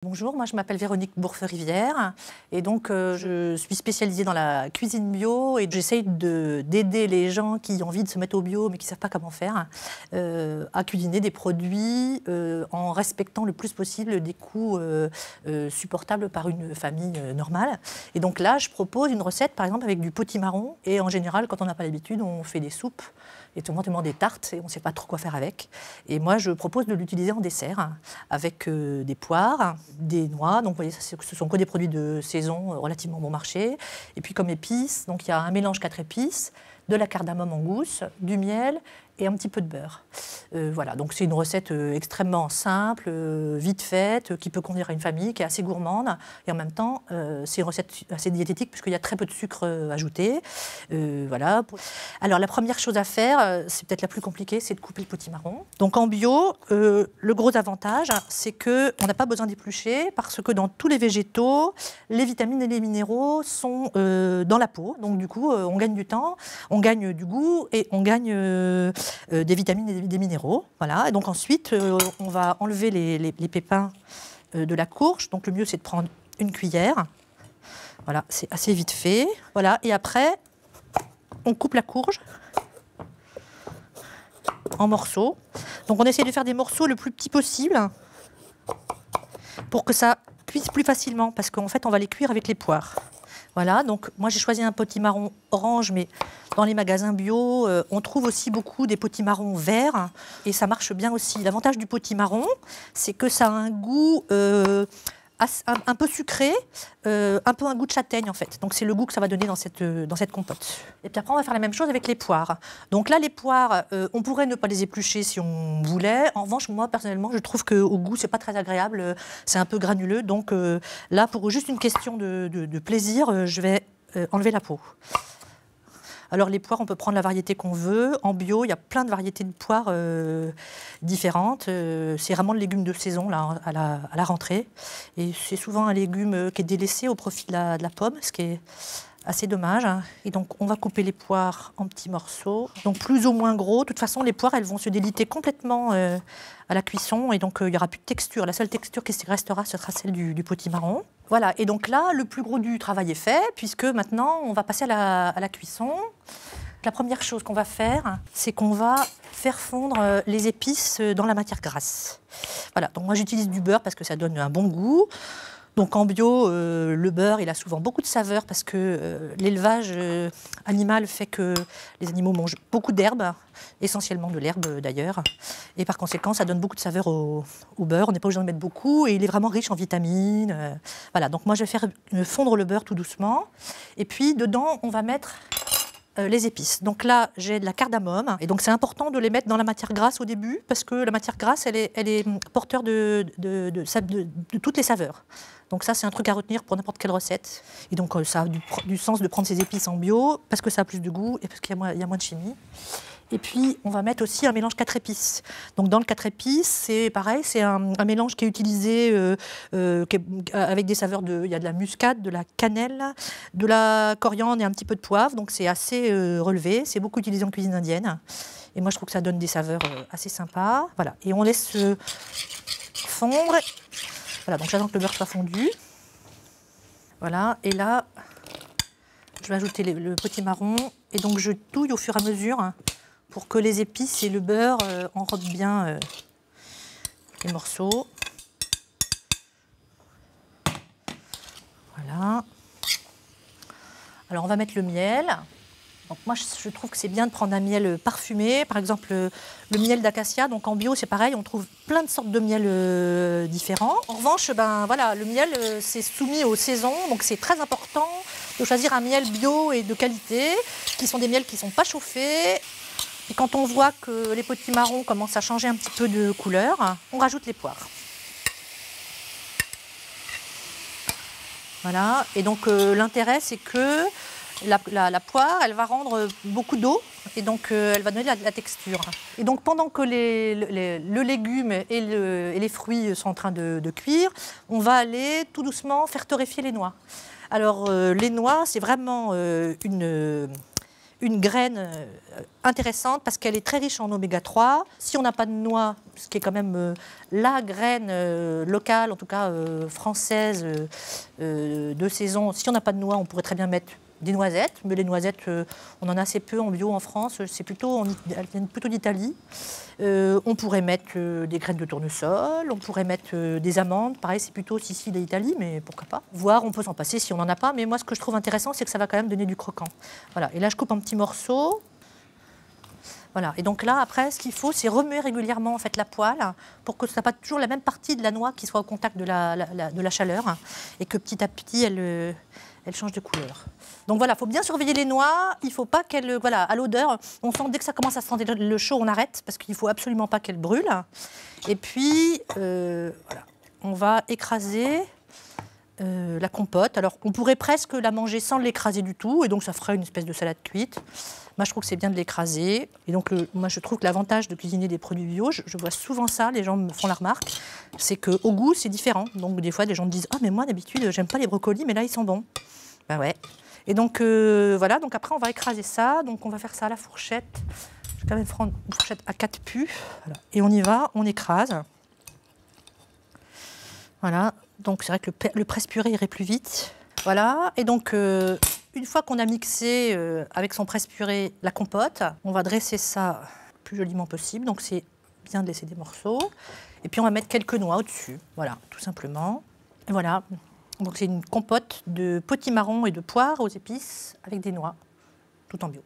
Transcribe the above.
Bonjour, moi je m'appelle Véronique Bourfe-Rivière et donc je suis spécialisée dans la cuisine bio et j'essaye d'aider les gens qui ont envie de se mettre au bio mais qui ne savent pas comment faire à cuisiner des produits en respectant le plus possible des coûts supportables par une famille normale. Et donc là je propose une recette par exemple avec du potimarron et en général quand on n'a pas l'habitude on fait des soupes et tout le monde demande des tartes et on ne sait pas trop quoi faire avec. Et moi je propose de l'utiliser en dessert avec des poires, des noix, donc vous voyez, ce sont que des produits de saison relativement bon marché. Et puis comme épices, donc il y a un mélange 4 épices, de la cardamome en gousse, du miel et un petit peu de beurre. Voilà, donc c'est une recette extrêmement simple, vite faite, qui peut convenir à une famille, qui est assez gourmande. Et en même temps, c'est une recette assez diététique puisqu'il y a très peu de sucre ajouté. Voilà. Alors la première chose à faire, c'est peut-être la plus compliquée, c'est de couper le potimarron. Donc en bio, le gros avantage, c'est qu'on n'a pas besoin d'éplucher parce que dans tous les végétaux, les vitamines et les minéraux sont dans la peau. Donc du coup, on gagne du temps, on gagne du goût et on gagne des vitamines et des minéraux. Voilà. Et donc ensuite, on va enlever les pépins de la courge. Donc le mieux, c'est de prendre une cuillère. Voilà, c'est assez vite fait. Voilà. Et après, on coupe la courge en morceaux. Donc on essaie de faire des morceaux le plus petit possible pour que ça cuise plus facilement parce qu'en fait, on va les cuire avec les poires. Voilà, donc moi j'ai choisi un potimarron orange, mais dans les magasins bio, on trouve aussi beaucoup des potimarrons verts et ça marche bien aussi. L'avantage du potimarron, c'est que ça a un goût un peu sucré, un peu un goût de châtaigne en fait. Donc c'est le goût que ça va donner dans cette compote. Et puis après on va faire la même chose avec les poires. Donc là les poires, on pourrait ne pas les éplucher si on voulait. En revanche moi personnellement je trouve qu'au goût c'est pas très agréable, c'est un peu granuleux. Donc là pour juste une question de plaisir, je vais enlever la peau. Alors les poires, on peut prendre la variété qu'on veut. En bio, il y a plein de variétés de poires différentes. C'est vraiment le légume de saison là, à la rentrée. Et c'est souvent un légume qui est délaissé au profit de la pomme, ce qui est assez dommage. Et donc on va couper les poires en petits morceaux, donc plus ou moins gros. De toute façon, les poires, elles vont se déliter complètement à la cuisson et donc il n'y aura plus de texture. La seule texture qui restera, ce sera celle du potimarron. Voilà, et donc là, le plus gros du travail est fait, puisque maintenant, on va passer à la cuisson. La première chose qu'on va faire, c'est qu'on va faire fondre les épices dans la matière grasse. Voilà, donc moi j'utilise du beurre parce que ça donne un bon goût. Donc en bio, le beurre, il a souvent beaucoup de saveur parce que l'élevage animal fait que les animaux mangent beaucoup d'herbes, essentiellement de l'herbe d'ailleurs. Et par conséquent, ça donne beaucoup de saveur au beurre. On n'est pas obligé d'en mettre beaucoup et il est vraiment riche en vitamines. Voilà, donc moi je vais faire fondre le beurre tout doucement. Et puis dedans, on va mettre les épices. Donc là, j'ai de la cardamome. Et donc c'est important de les mettre dans la matière grasse au début parce que la matière grasse, elle est porteur de toutes les saveurs. Donc ça, c'est un truc à retenir pour n'importe quelle recette. Et donc ça a du sens de prendre ces épices en bio parce que ça a plus de goût et parce qu'il y a moins de chimie. Et puis, on va mettre aussi un mélange 4 épices. Donc, dans le 4 épices, c'est pareil, c'est un mélange qui est utilisé avec des saveurs il y a de la muscade, de la cannelle, de la coriandre et un petit peu de poivre. Donc, c'est assez relevé. C'est beaucoup utilisé en cuisine indienne. Et moi, je trouve que ça donne des saveurs assez sympas. Voilà. Et on laisse fondre. Voilà, donc j'attends que le beurre soit fondu. Voilà. Et là, je vais ajouter le potimarron. Et donc, je touille au fur et à mesure pour que les épices et le beurre enrobent bien les morceaux. Voilà. Alors on va mettre le miel. Donc moi je trouve que c'est bien de prendre un miel parfumé, par exemple le miel d'acacia. Donc en bio c'est pareil, on trouve plein de sortes de miel différents. En revanche, ben voilà, le miel c'est soumis aux saisons, donc c'est très important de choisir un miel bio et de qualité, qui sont des miels qui ne sont pas chauffés. Et quand on voit que les potimarrons commencent à changer un petit peu de couleur, on rajoute les poires. Voilà, et donc l'intérêt c'est que la poire, elle va rendre beaucoup d'eau et donc elle va donner la texture. Et donc pendant que le légume et les fruits sont en train de cuire, on va aller tout doucement faire torréfier les noix. Alors les noix, c'est vraiment une graine intéressante parce qu'elle est très riche en oméga 3. Si on n'a pas de noix, ce qui est quand même la graine locale, en tout cas française, de saison, si on n'a pas de noix, on pourrait très bien mettre des noisettes. Mais les noisettes, on en a assez peu en bio en France, elles viennent plutôt d'Italie. On pourrait mettre des graines de tournesol, on pourrait mettre des amandes. Pareil, c'est plutôt Sicile et Italie, mais pourquoi pas. Voire on peut s'en passer si on n'en a pas. Mais moi, ce que je trouve intéressant, c'est que ça va quand même donner du croquant. Voilà. Et là, je coupe en petits morceaux. Voilà. Et donc là, après, ce qu'il faut, c'est remuer régulièrement en fait, la poêle pour que ce soit pas toujours la même partie de la noix qui soit au contact de la chaleur et que petit à petit, elle change de couleur. Donc voilà, il faut bien surveiller les noix. Il ne faut pas qu'elles... Voilà, à l'odeur, on sent dès que ça commence à sentir le chaud, on arrête parce qu'il ne faut absolument pas qu'elles brûlent. Et puis, voilà, on va écraser la compote. Alors, on pourrait presque la manger sans l'écraser du tout. Et donc, ça ferait une espèce de salade cuite. Moi, je trouve que c'est bien de l'écraser. Et donc, moi, je trouve que l'avantage de cuisiner des produits bio, je vois souvent ça, les gens me font la remarque, c'est qu'au goût, c'est différent. Donc, des fois, des gens me disent « Ah, mais moi, d'habitude, j'aime pas les brocolis, mais là, ils sont bons. » Ben ouais. Et donc, voilà. Donc, après, on va écraser ça. Donc, on va faire ça à la fourchette. Je vais quand même prendre une fourchette à 4 pus. Voilà. Et on y va, on écrase. Voilà. Donc, c'est vrai que le presse-purée irait plus vite. Voilà. Et donc... une fois qu'on a mixé avec son presse-purée la compote, on va dresser ça le plus joliment possible. Donc c'est bien de laisser des morceaux. Et puis on va mettre quelques noix au-dessus. Voilà, tout simplement. Et voilà. Donc c'est une compote de potimarron et de poire aux épices avec des noix, tout en bio.